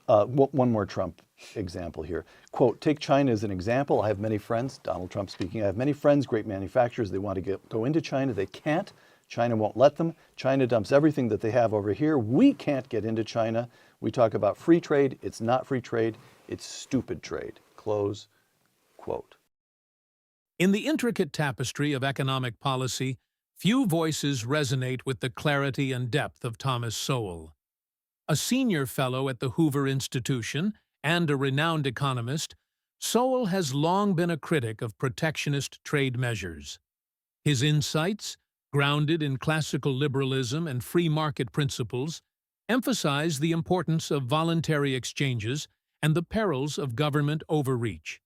One more Trump example here. Quote, take China as an example. I have many friends, Donald Trump speaking, I have many friends, great manufacturers. They want to go into China. They can't. China won't let them. China dumps everything that they have over here. We can't get into China. We talk about free trade. It's not free trade. It's stupid trade. Close quote. In the intricate tapestry of economic policy, few voices resonate with the clarity and depth of Thomas Sowell. A senior fellow at the Hoover Institution and a renowned economist, Sowell has long been a critic of protectionist trade measures. His insights, grounded in classical liberalism and free market principles, emphasize the importance of voluntary exchanges and the perils of government overreach.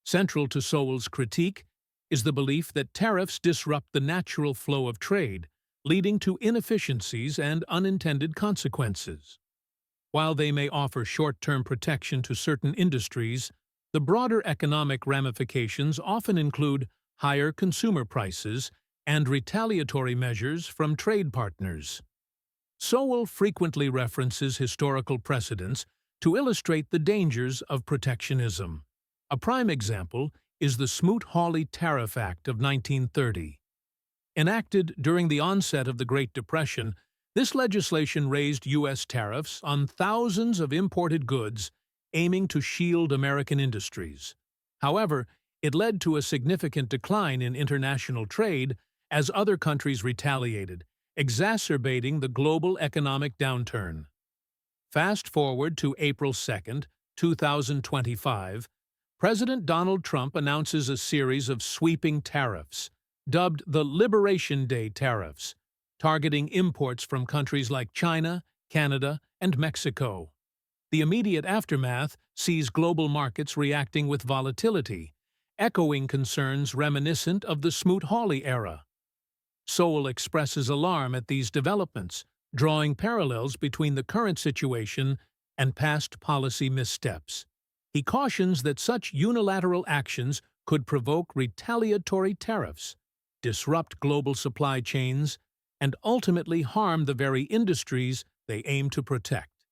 Central to Sowell's critique is the belief that tariffs disrupt the natural flow of trade, leading to inefficiencies and unintended consequences. While they may offer short-term protection to certain industries, the broader economic ramifications often include higher consumer prices and retaliatory measures from trade partners. Sowell frequently references historical precedents to illustrate the dangers of protectionism. A prime example is the Smoot-Hawley Tariff Act of 1930. Enacted during the onset of the Great Depression, this legislation raised U.S. tariffs on thousands of imported goods, aiming to shield American industries. However, it led to a significant decline in international trade as other countries retaliated, exacerbating the global economic downturn. Fast forward to April 2, 2025, President Donald Trump announces a series of sweeping tariffs, dubbed the Liberation Day tariffs, targeting imports from countries like China, Canada, and Mexico. The immediate aftermath sees global markets reacting with volatility, echoing concerns reminiscent of the Smoot-Hawley era. Sowell expresses alarm at these developments, drawing parallels between the current situation and past policy missteps. He cautions that such unilateral actions could provoke retaliatory tariffs, disrupt global supply chains, and ultimately harm the very industries they aim to protect.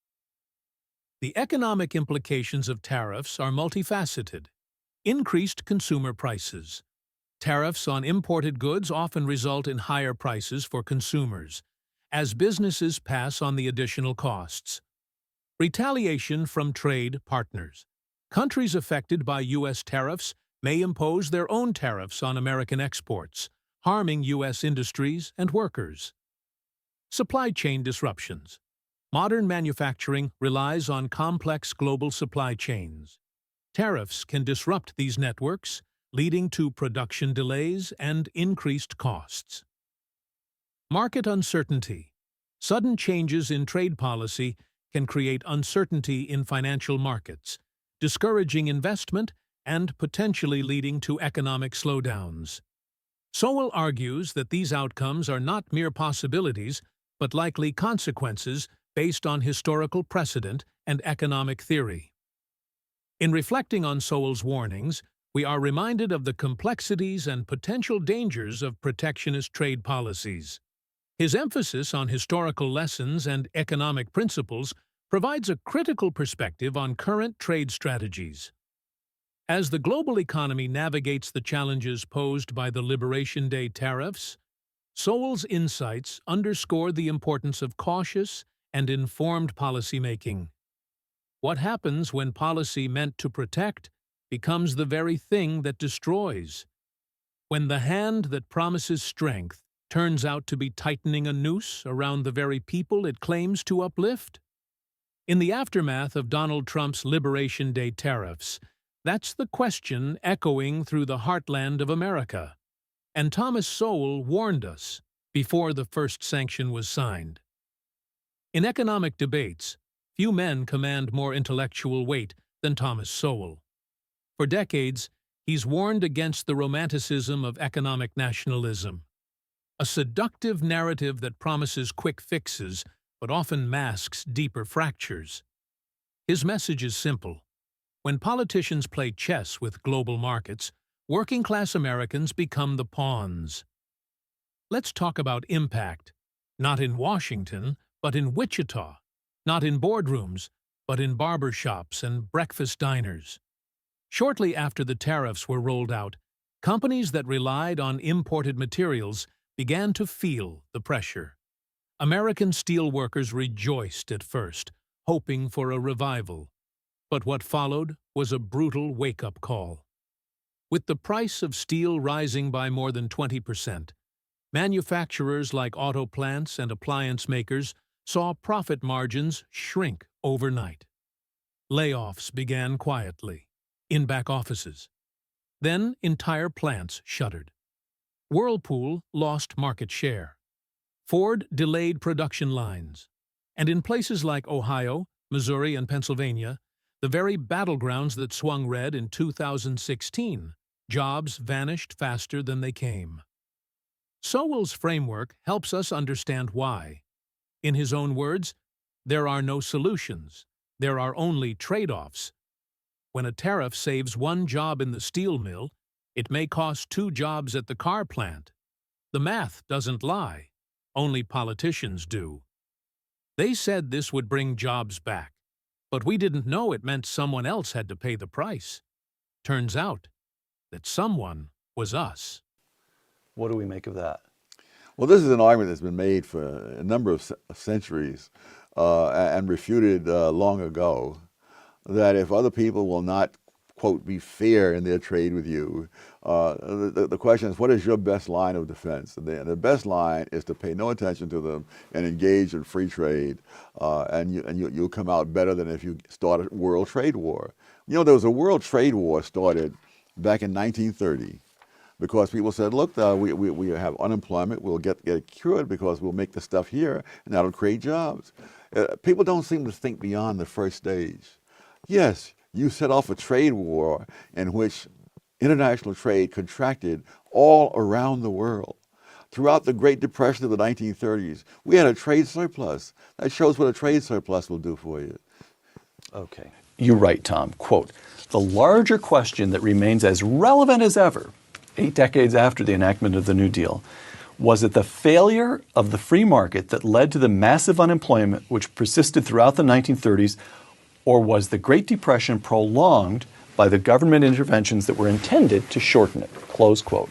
The economic implications of tariffs are multifaceted. Increased consumer prices. Tariffs on imported goods often result in higher prices for consumers, as businesses pass on the additional costs. Retaliation from trade partners. Countries affected by U.S. tariffs may impose their own tariffs on American exports, harming U.S. industries and workers. Supply chain disruptions. Modern manufacturing relies on complex global supply chains. Tariffs can disrupt these networks, leading to production delays and increased costs. Market uncertainty. Sudden changes in trade policy can create uncertainty in financial markets, discouraging investment and potentially leading to economic slowdowns. Sowell argues that these outcomes are not mere possibilities, but likely consequences based on historical precedent and economic theory. In reflecting on Sowell's warnings, we are reminded of the complexities and potential dangers of protectionist trade policies. His emphasis on historical lessons and economic principles provides a critical perspective on current trade strategies. As the global economy navigates the challenges posed by the Liberation Day tariffs, Sowell's insights underscore the importance of cautious and informed policymaking. What happens when policy meant to protect becomes the very thing that destroys? When the hand that promises strength turns out to be tightening a noose around the very people it claims to uplift? In the aftermath of Donald Trump's Liberation Day tariffs, that's the question echoing through the heartland of America. And Thomas Sowell warned us before the first sanction was signed. In economic debates, few men command more intellectual weight than Thomas Sowell. For decades, he's warned against the romanticism of economic nationalism, a seductive narrative that promises quick fixes but often masks deeper fractures. His message is simple. When politicians play chess with global markets, working-class Americans become the pawns. Let's talk about impact, not in Washington, but in Wichita, not in boardrooms, but in barber shops and breakfast diners. Shortly after the tariffs were rolled out, companies that relied on imported materials began to feel the pressure. American steel workers rejoiced at first, hoping for a revival. But what followed was a brutal wake-up call. With the price of steel rising by more than 20%, manufacturers like auto plants and appliance makers saw profit margins shrink overnight. Layoffs began quietly, in back offices. Then entire plants shuttered. Whirlpool lost market share. Ford delayed production lines. And in places like Ohio, Missouri, and Pennsylvania, the very battlegrounds that swung red in 2016, jobs vanished faster than they came. Sowell's framework helps us understand why. In his own words, there are no solutions, there are only trade-offs. When a tariff saves one job in the steel mill, it may cost 2 jobs at the car plant. The math doesn't lie, only politicians do. They said this would bring jobs back, but we didn't know it meant someone else had to pay the price. Turns out that someone was us. What do we make of that? Well, this is an argument that's been made for a number of centuries and refuted long ago, that if other people will not, quote, be fair in their trade with you, the question is, what is your best line of defense? And the best line is to pay no attention to them and engage in free trade, and you'll come out better than if you start a world trade war. You know, there was a world trade war started back in 1930. Because people said, look, we have unemployment, we'll get it cured because we'll make the stuff here and that'll create jobs. People don't seem to think beyond the first stage. Yes, you set off a trade war in which international trade contracted all around the world. Throughout the Great Depression of the 1930s, we had a trade surplus. That shows what a trade surplus will do for you. Okay. You're right, Tom. Quote, the larger question that remains as relevant as ever 8 decades after the enactment of the New Deal, was it the failure of the free market that led to the massive unemployment which persisted throughout the 1930s, or was the Great Depression prolonged by the government interventions that were intended to shorten it? Close quote.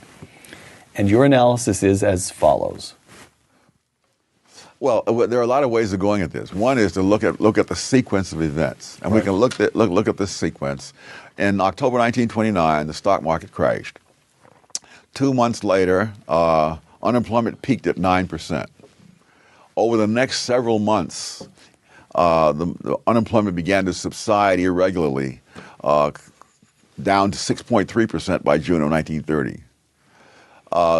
And your analysis is as follows. Well, there are a lot of ways of going at this. One is to look at the sequence of events, and we can look at this sequence. In October 1929, the stock market crashed. 2 months later, unemployment peaked at 9%. Over the next several months, the unemployment began to subside irregularly, down to 6.3% by June of 1930.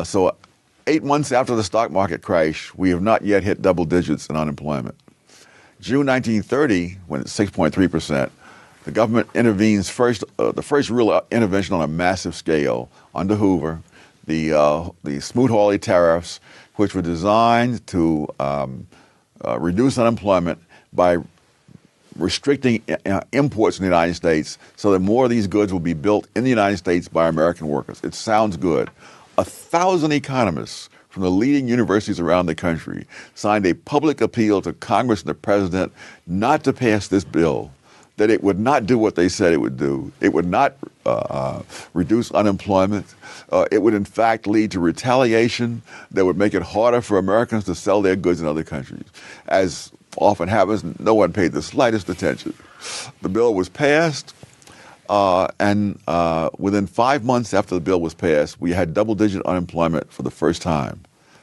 So 8 months after the stock market crash, we have not yet hit double digits in unemployment. June 1930, when it's 6.3%, the government intervenes the first real intervention on a massive scale under Hoover, the Smoot-Hawley tariffs, which were designed to reduce unemployment by restricting imports in the United States so that more of these goods will be built in the United States by American workers. It sounds good. 1,000 economists from the leading universities around the country signed a public appeal to Congress and the President not to pass this bill, that it would not do what they said it would do. It would not reduce unemployment. It would, in fact, lead to retaliation that would make it harder for Americans to sell their goods in other countries. As often happens, no one paid the slightest attention. The bill was passed, and within 5 months after the bill was passed, we had double-digit unemployment for the first time.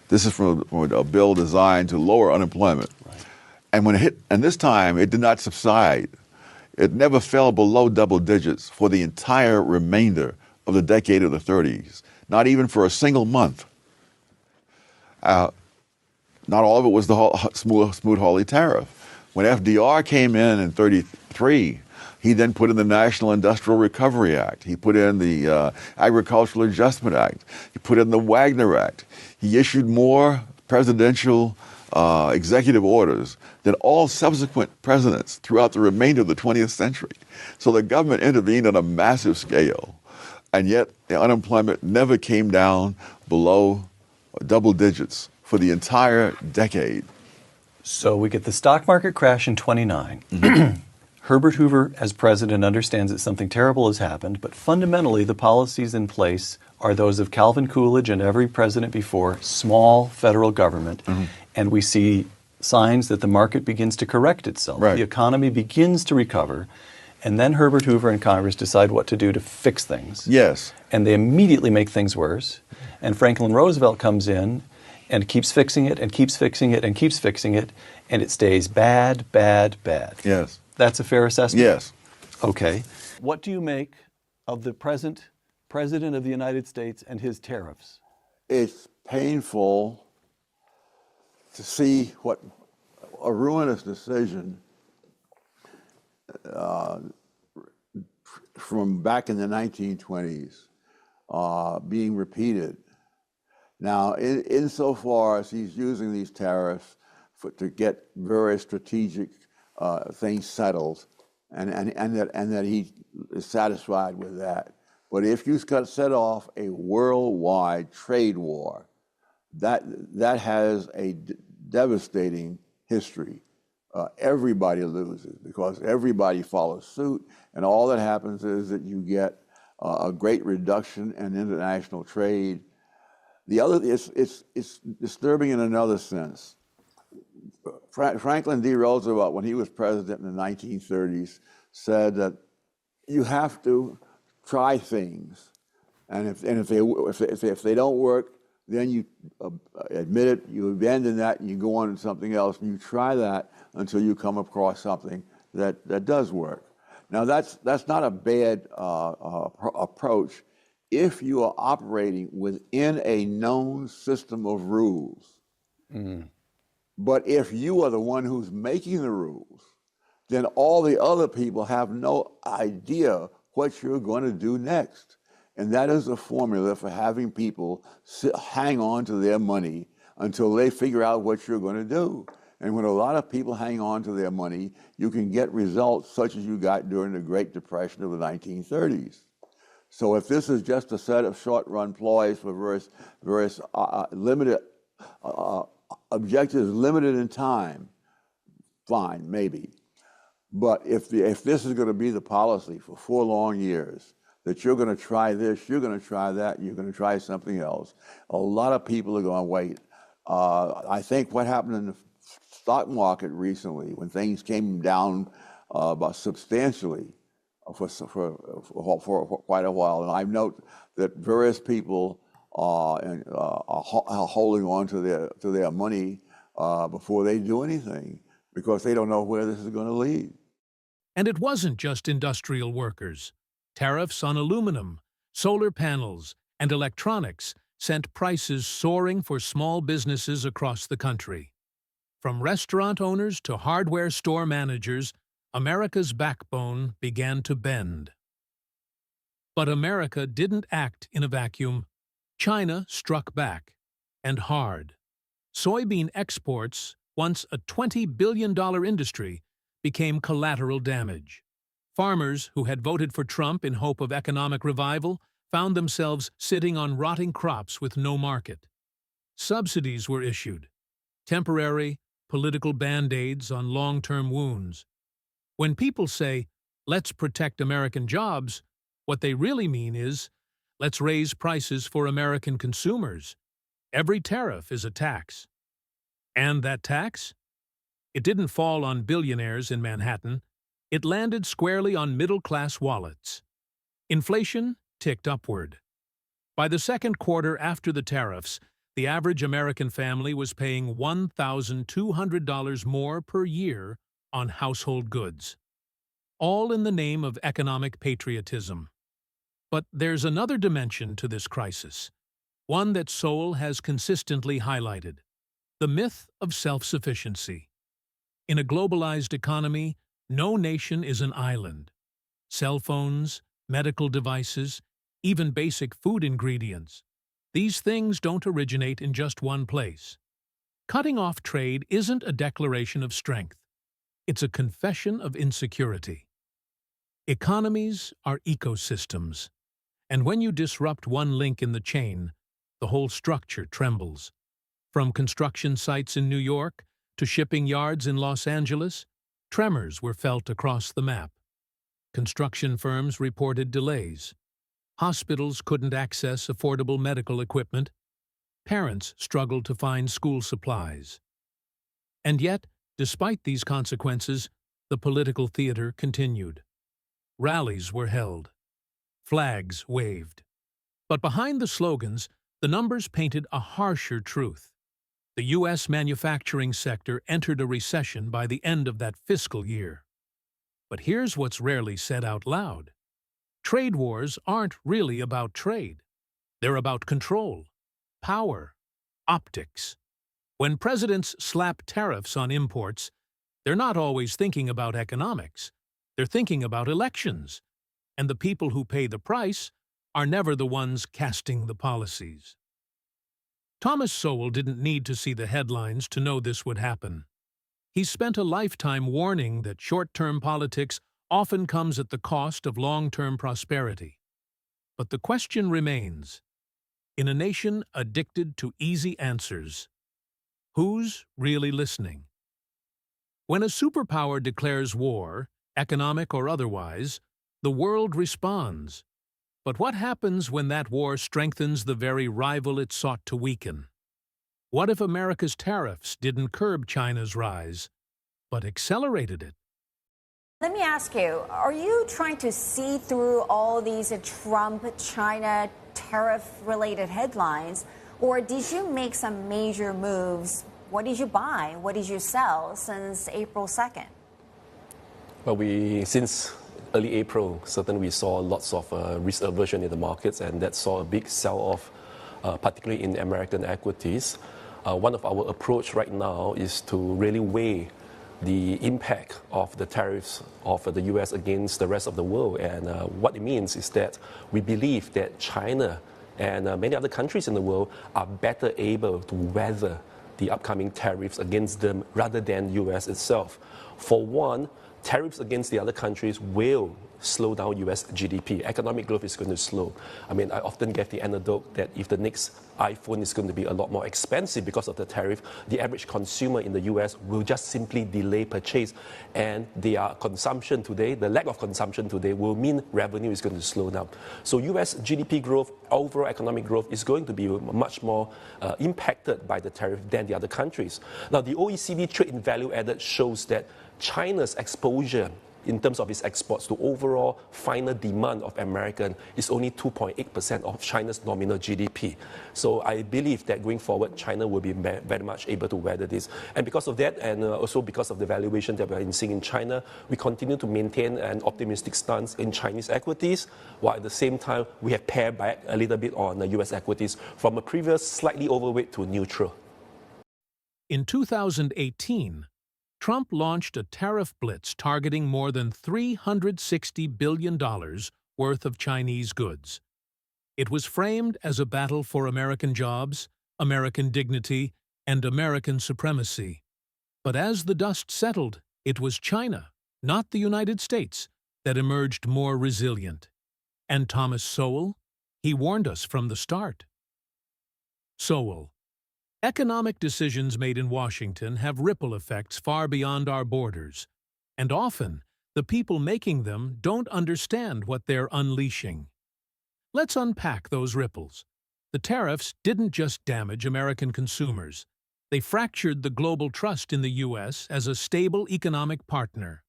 This is from a bill designed to lower unemployment. Right. And when it hit, and this time, it did not subside. It never fell below double digits for the entire remainder of the decade of the 30s, not even for a single month. Not all of it was the Smoot-Hawley tariff. When FDR came in 33, he then put in the National Industrial Recovery Act. He put in the Agricultural Adjustment Act. He put in the Wagner Act. He issued more presidential executive orders than all subsequent presidents throughout the remainder of the 20th century. So the government intervened on a massive scale, and yet the unemployment never came down below double digits for the entire decade. So we get the stock market crash in 29. Mm-hmm. Herbert Hoover, as president, understands that something terrible has happened, but fundamentally the policies in place are those of Calvin Coolidge and every president before, small federal government, and we see signs that the market begins to correct itself. Right. The economy begins to recover, and then Herbert Hoover and Congress decide what to do to fix things. Yes. And they immediately make things worse, and Franklin Roosevelt comes in and keeps fixing it and keeps fixing it and keeps fixing it, and it stays bad, bad, bad. Yes. That's a fair assessment? Yes. Okay. What do you make of the present President of the United States and his tariffs? It's painful to see what a ruinous decision from back in the 1920s being repeated. Now, insofar as he's using these tariffs to get very strategic things settled, and that he is satisfied with that. But if you set off a worldwide trade war, that has a devastating history. Everybody loses because everybody follows suit, and all that happens is that you get a great reduction in international trade. The other, it's disturbing in another sense. Franklin D. Roosevelt, when he was president in the 1930s, said that you have to try things, and if they don't work, then you admit it, you abandon that, and you go on to something else, and you try that until you come across something that does work. Now that's not a bad approach if you are operating within a known system of rules. But if you are the one who's making the rules, then all the other people have no idea what you're going to do next. And that is the formula for having people hang on to their money until they figure out what you're going to do. And when a lot of people hang on to their money, you can get results such as you got during the Great Depression of the 1930s. So if this is just a set of short-run ploys for various limited objectives, limited in time, fine, maybe. But if this is going to be the policy for 4 long years, that you're going to try this, you're going to try that, you're going to try something else, a lot of people are going to wait. I think what happened in the stock market recently, when things came down substantially for quite a while, and I note that various people are holding on to their money before they do anything because they don't know where this is going to lead. And it wasn't just industrial workers. Tariffs on aluminum, solar panels, and electronics sent prices soaring for small businesses across the country. From restaurant owners to hardware store managers, America's backbone began to bend. But America didn't act in a vacuum. China struck back, and hard. Soybean exports, once a $20 billion industry, became collateral damage. Farmers who had voted for Trump in hope of economic revival found themselves sitting on rotting crops with no market. Subsidies were issued, temporary, political band-aids on long-term wounds. When people say, "Let's protect American jobs," what they really mean is, let's raise prices for American consumers. Every tariff is a tax. And that tax? It didn't fall on billionaires in Manhattan. It landed squarely on middle-class wallets. Inflation ticked upward. By the second quarter after the tariffs, the average American family was paying $1,200 more per year on household goods. All in the name of economic patriotism. But there's another dimension to this crisis, one that Sowell has consistently highlighted: the myth of self-sufficiency. In a globalized economy, no nation is an island. Cell phones, medical devices, even basic food ingredients. These things don't originate in just one place. Cutting off trade isn't a declaration of strength. It's a confession of insecurity. Economies are ecosystems, and when you disrupt one link in the chain, the whole structure trembles. From construction sites in New York to shipping yards in Los Angeles, Tremors were felt across the map. Construction firms reported delays. Hospitals couldn't access affordable medical equipment. Parents struggled to find school supplies. And yet, despite these consequences, the political theater continued. Rallies were held. Flags waved. But behind the slogans, the numbers painted a harsher truth. The U.S. manufacturing sector entered a recession by the end of that fiscal year. But here's what's rarely said out loud. Trade wars aren't really about trade. They're about control, power, optics. When presidents slap tariffs on imports, they're not always thinking about economics. They're thinking about elections. And the people who pay the price are never the ones casting the policies. Thomas Sowell didn't need to see the headlines to know this would happen. He spent a lifetime warning that short-term politics often comes at the cost of long-term prosperity. But the question remains, in a nation addicted to easy answers, who's really listening? When a superpower declares war, economic or otherwise, the world responds. But what happens when that war strengthens the very rival it sought to weaken? What if America's tariffs didn't curb China's rise, but accelerated it? Let me ask you, are you trying to see through all these Trump-China tariff-related headlines, or did you make some major moves? What did you buy? What did you sell since April 2nd? Well, since early April, certainly we saw lots of risk aversion in the markets, and that saw a big sell-off, particularly in American equities. One of our approach right now is to really weigh the impact of the tariffs of the U.S. against the rest of the world. And what it means is that we believe that China and many other countries in the world are better able to weather the upcoming tariffs against them rather than U.S. itself. For one, tariffs against the other countries will slow down U.S. GDP. Economic growth is going to slow. I mean, I often get the anecdote that if the next iPhone is going to be a lot more expensive because of the tariff, the average consumer in the U.S. will just simply delay purchase. And their consumption today, the lack of consumption today, will mean revenue is going to slow down. So U.S. GDP growth, overall economic growth, is going to be much more impacted by the tariff than the other countries. Now, the OECD Trade in Value Added shows that China's exposure in terms of its exports to overall final demand of American is only 2.8% of China's nominal GDP. So I believe that going forward, China will be very much able to weather this. And because of that, and also because of the valuation that we're seeing in China, we continue to maintain an optimistic stance in Chinese equities, while at the same time, we have pared back a little bit on the US equities from a previous slightly overweight to neutral. In 2018, Trump launched a tariff blitz targeting more than $360 billion worth of Chinese goods. It was framed as a battle for American jobs, American dignity, and American supremacy. But as the dust settled, it was China, not the United States, that emerged more resilient. And Thomas Sowell? He warned us from the start. Sowell. Economic decisions made in Washington have ripple effects far beyond our borders, and often the people making them don't understand what they're unleashing. Let's unpack those ripples. The tariffs didn't just damage American consumers. They fractured the global trust in the U.S. as a stable economic partner.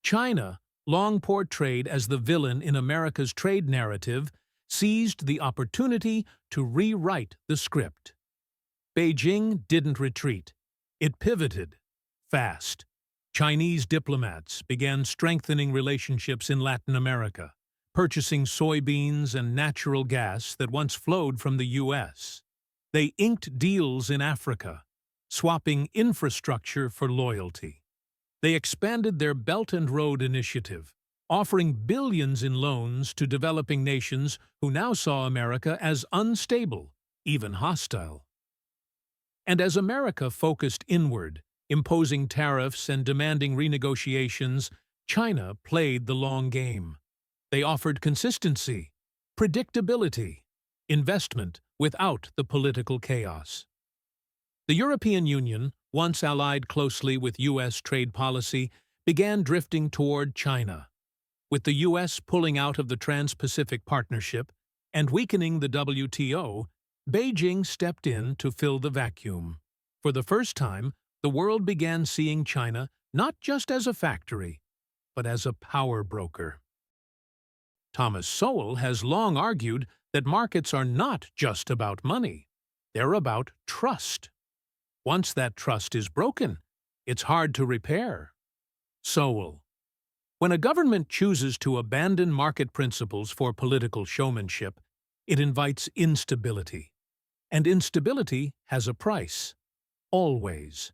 China, long portrayed as the villain in America's trade narrative, seized the opportunity to rewrite the script. Beijing didn't retreat. It pivoted fast. Chinese diplomats began strengthening relationships in Latin America, purchasing soybeans and natural gas that once flowed from the U.S. They inked deals in Africa, swapping infrastructure for loyalty. They expanded their Belt and Road Initiative, offering billions in loans to developing nations who now saw America as unstable, even hostile. And as America focused inward, imposing tariffs and demanding renegotiations, China played the long game. They offered consistency, predictability, investment without the political chaos. The European Union, once allied closely with U.S. trade policy, began drifting toward China. With the U.S. pulling out of the Trans-Pacific Partnership and weakening the WTO, Beijing stepped in to fill the vacuum. For the first time, the world began seeing China not just as a factory, but as a power broker. Thomas Sowell has long argued that markets are not just about money. They're about trust. Once that trust is broken, it's hard to repair. Sowell. When a government chooses to abandon market principles for political showmanship, it invites instability. And instability has a price. Always.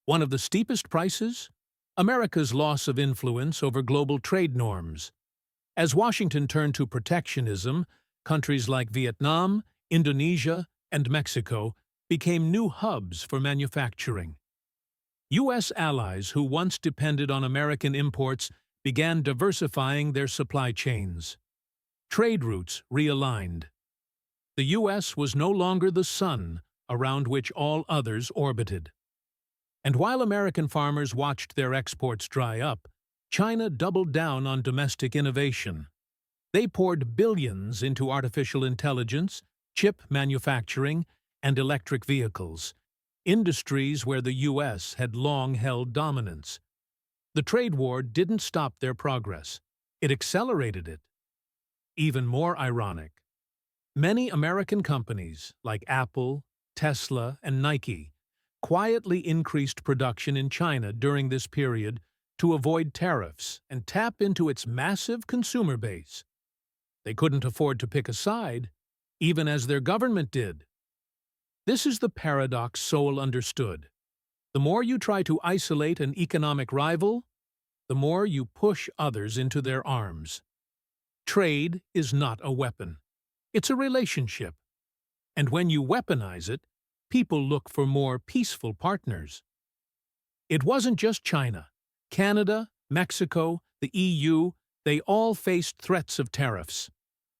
One of the steepest prices? America's loss of influence over global trade norms. As Washington turned to protectionism, countries like Vietnam, Indonesia, and Mexico became new hubs for manufacturing. U.S. allies who once depended on American imports began diversifying their supply chains. Trade routes realigned. The U.S. was no longer the sun around which all others orbited. And while American farmers watched their exports dry up, China doubled down on domestic innovation. They poured billions into artificial intelligence, chip manufacturing, and electric vehicles, industries where the U.S. had long held dominance. The trade war didn't stop their progress. It accelerated it. Even more ironic, many American companies like Apple, Tesla, and Nike quietly increased production in China during this period to avoid tariffs and tap into its massive consumer base. They couldn't afford to pick a side, even as their government did. This is the paradox Sowell understood. The more you try to isolate an economic rival, the more you push others into their arms. Trade is not a weapon. It's a relationship. And when you weaponize it, people look for more peaceful partners. It wasn't just China. Canada, Mexico, the EU, they all faced threats of tariffs.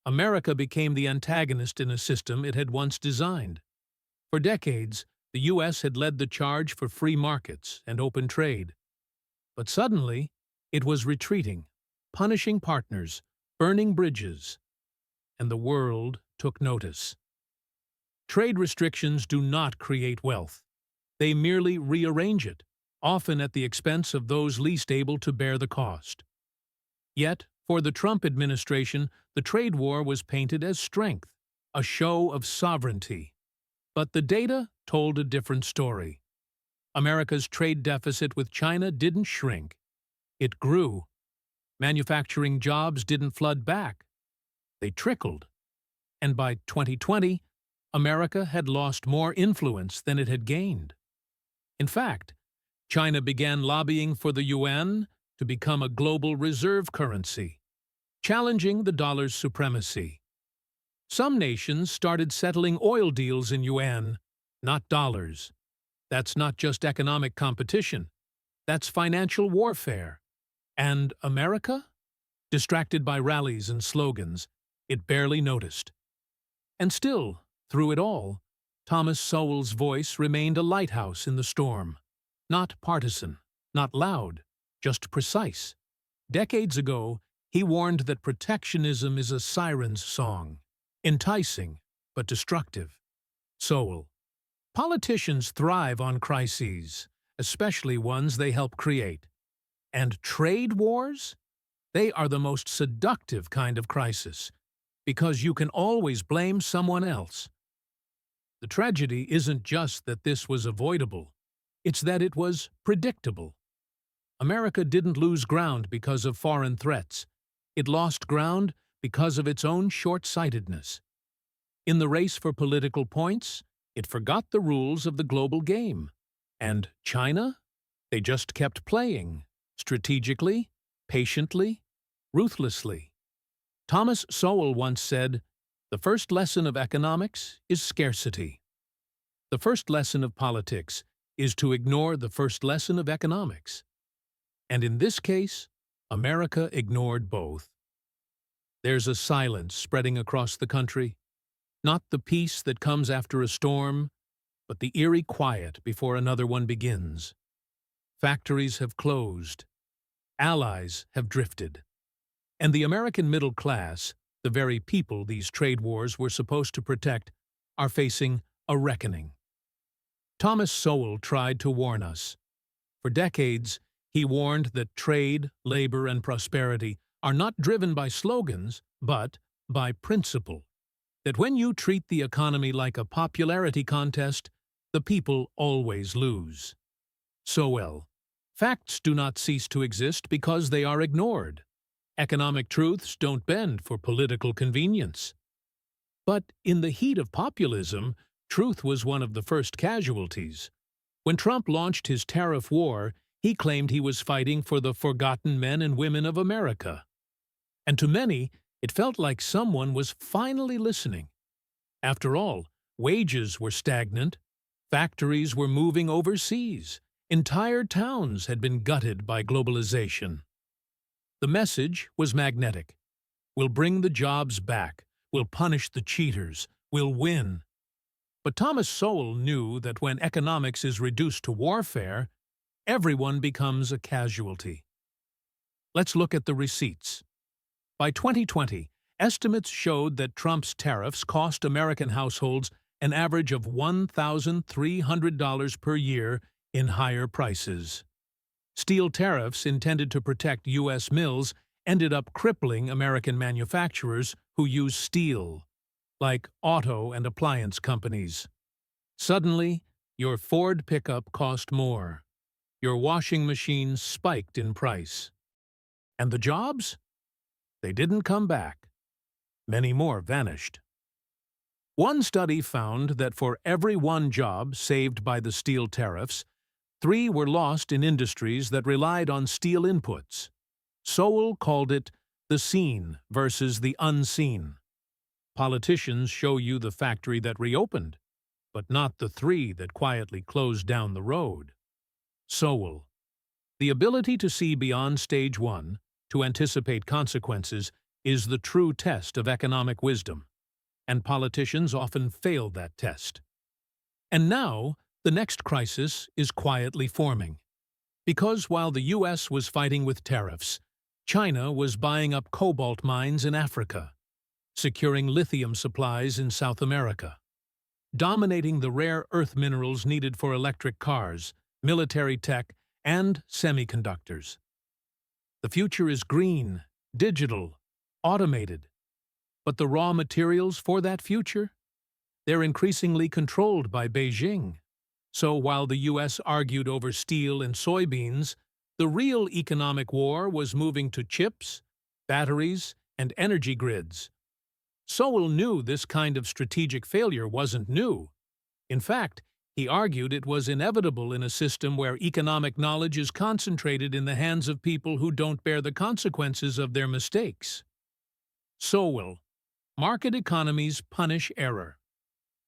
America became the antagonist in a system it had once designed. For decades, the U.S. had led the charge for free markets and open trade. But suddenly, it was retreating, punishing partners, burning bridges, and the world took notice. Trade restrictions do not create wealth. They merely rearrange it, often at the expense of those least able to bear the cost. Yet, for the Trump administration, the trade war was painted as strength, a show of sovereignty. But the data told a different story. America's trade deficit with China didn't shrink. It grew. Manufacturing jobs didn't flood back. They trickled. And by 2020, America had lost more influence than it had gained. In fact, China began lobbying for the yuan to become a global reserve currency, challenging the dollar's supremacy. Some nations started settling oil deals in yuan, not dollars. That's not just economic competition. That's financial warfare. And America? Distracted by rallies and slogans, it barely noticed. And still, through it all, Thomas Sowell's voice remained a lighthouse in the storm. Not partisan, not loud, just precise. Decades ago, he warned that protectionism is a siren's song, enticing but destructive. Sowell. Politicians thrive on crises, especially ones they help create. And trade wars? They are the most seductive kind of crisis, because you can always blame someone else. The tragedy isn't just that this was avoidable, it's that it was predictable. America didn't lose ground because of foreign threats. It lost ground because of its own short-sightedness. In the race for political points, it forgot the rules of the global game. And China? They just kept playing, strategically, patiently, ruthlessly. Thomas Sowell once said, "The first lesson of economics is scarcity. The first lesson of politics is to ignore the first lesson of economics." And in this case, America ignored both. There's a silence spreading across the country, not the peace that comes after a storm, but the eerie quiet before another one begins. Factories have closed, Allies have drifted. And the American middle class, the very people these trade wars were supposed to protect, are facing a reckoning. Thomas Sowell tried to warn us. For decades, he warned that trade, labor, and prosperity are not driven by slogans, but by principle. That when you treat the economy like a popularity contest, the people always lose. Sowell. Facts do not cease to exist because they are ignored. Economic truths don't bend for political convenience. But in the heat of populism, truth was one of the first casualties. When Trump launched his tariff war, he claimed he was fighting for the forgotten men and women of America. And to many, it felt like someone was finally listening. After all, wages were stagnant, factories were moving overseas, entire towns had been gutted by globalization. The message was magnetic. We'll bring the jobs back, we'll punish the cheaters, we'll win. But Thomas Sowell knew that when economics is reduced to warfare, everyone becomes a casualty. Let's look at the receipts. By 2020, estimates showed that Trump's tariffs cost American households an average of $1,300 per year in higher prices. Steel tariffs intended to protect U.S. mills ended up crippling American manufacturers who use steel, like auto and appliance companies. Suddenly, your Ford pickup cost more. Your washing machine spiked in price. And the jobs? They didn't come back. Many more vanished. One study found that for every one job saved by the steel tariffs, 3 were lost in industries that relied on steel inputs. Sowell called it the seen versus the unseen. Politicians show you the factory that reopened, but not the 3 that quietly closed down the road. Sowell. The ability to see beyond stage 1, to anticipate consequences, is the true test of economic wisdom, and politicians often fail that test. And now, the next crisis is quietly forming. Because while the U.S. was fighting with tariffs, China was buying up cobalt mines in Africa, securing lithium supplies in South America, dominating the rare earth minerals needed for electric cars, military tech, and semiconductors. The future is green, digital, automated. But the raw materials for that future? They're increasingly controlled by Beijing. So while the U.S. argued over steel and soybeans, the real economic war was moving to chips, batteries, and energy grids. Sowell knew this kind of strategic failure wasn't new. In fact, he argued it was inevitable in a system where economic knowledge is concentrated in the hands of people who don't bear the consequences of their mistakes. Sowell. Market economies punish error,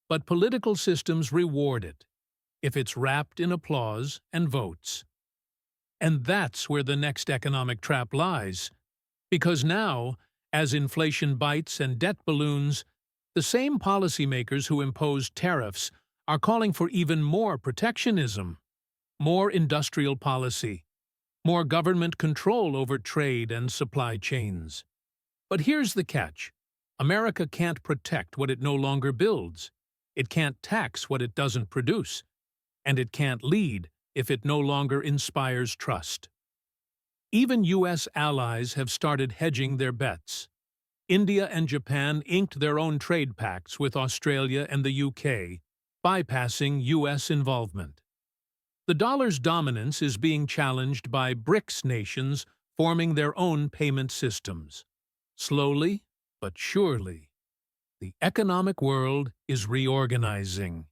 but political systems reward it, if it's wrapped in applause and votes. And that's where the next economic trap lies, because now, as inflation bites and debt balloons, the same policymakers who imposed tariffs are calling for even more protectionism, more industrial policy, more government control over trade and supply chains. But here's the catch. America can't protect what it no longer builds. It can't tax what it doesn't produce. And it can't lead if it no longer inspires trust. Even U.S. allies have started hedging their bets. India and Japan inked their own trade pacts with Australia and the UK, bypassing U.S. involvement. The dollar's dominance is being challenged by BRICS nations forming their own payment systems. Slowly, but surely, the economic world is reorganizing.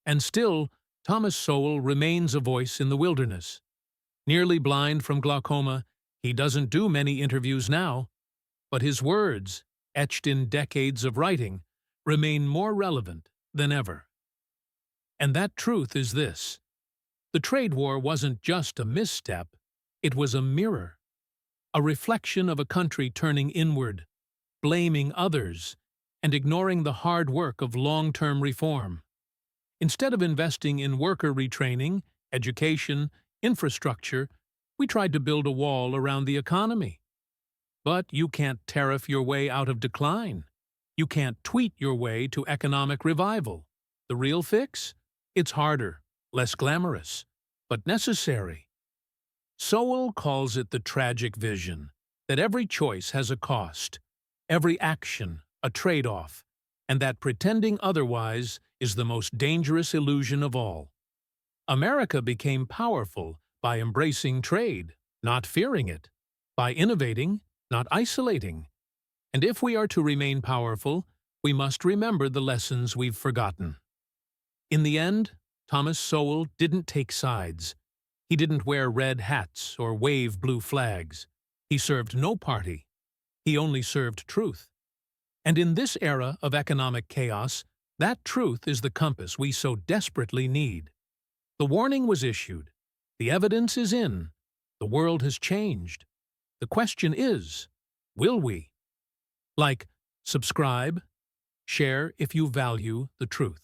And still, Thomas Sowell remains a voice in the wilderness. Nearly blind from glaucoma, he doesn't do many interviews now, but his words, etched in decades of writing, remain more relevant than ever. And that truth is this. The trade war wasn't just a misstep, it was a mirror, a reflection of a country turning inward, blaming others, and ignoring the hard work of long-term reform. Instead of investing in worker retraining, education, infrastructure, We tried to build a wall around the economy. But you can't tariff your way out of decline. You can't tweet your way to economic revival. The real fix? It's harder, less glamorous, but necessary. Sowell calls it the tragic vision, that every choice has a cost, every action a trade-off, and that pretending otherwise is the most dangerous illusion of all. America became powerful by embracing trade, not fearing it, by innovating, not isolating. And if we are to remain powerful, we must remember the lessons we've forgotten. In the end, Thomas Sowell didn't take sides. He didn't wear red hats or wave blue flags. He served no party. He only served truth. And in this era of economic chaos, that truth is the compass we so desperately need. The warning was issued. The evidence is in. The world has changed. The question is, will we? Like, subscribe, share if you value the truth.